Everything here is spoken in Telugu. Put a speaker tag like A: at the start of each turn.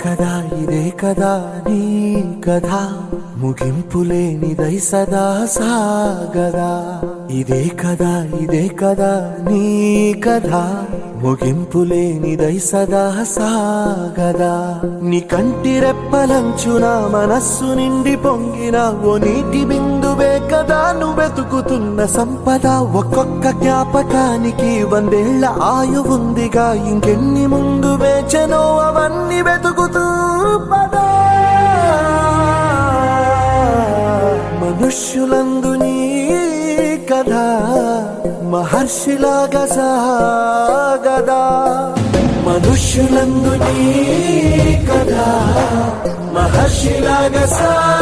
A: ఇదే కదా నీ కథ ముగింపులేనిదై సదా సాగదా. ఇదే కదా నీ కథ ముగింపులేనిదై సదా సాగదా. నీ కంటి రెప్పలంచున మనస్సు నిండి పొంగిన ఓ నీటి బిందువే కదా నువ్వెతుకుతున్న సంపద. ఒక్కొక్క జ్ఞాపకానికి 100 ఏళ్ల ఆయువుందిగా, ఇంకెన్ని ముందు వేచనో అవన్నీ వెతుకుతూ పదా. మనుష్యులందు నీ కథ మహర్షిలాగా సాగదా. మనుష్యులందు నీ కథ మహర్షిలాగా సాగదా.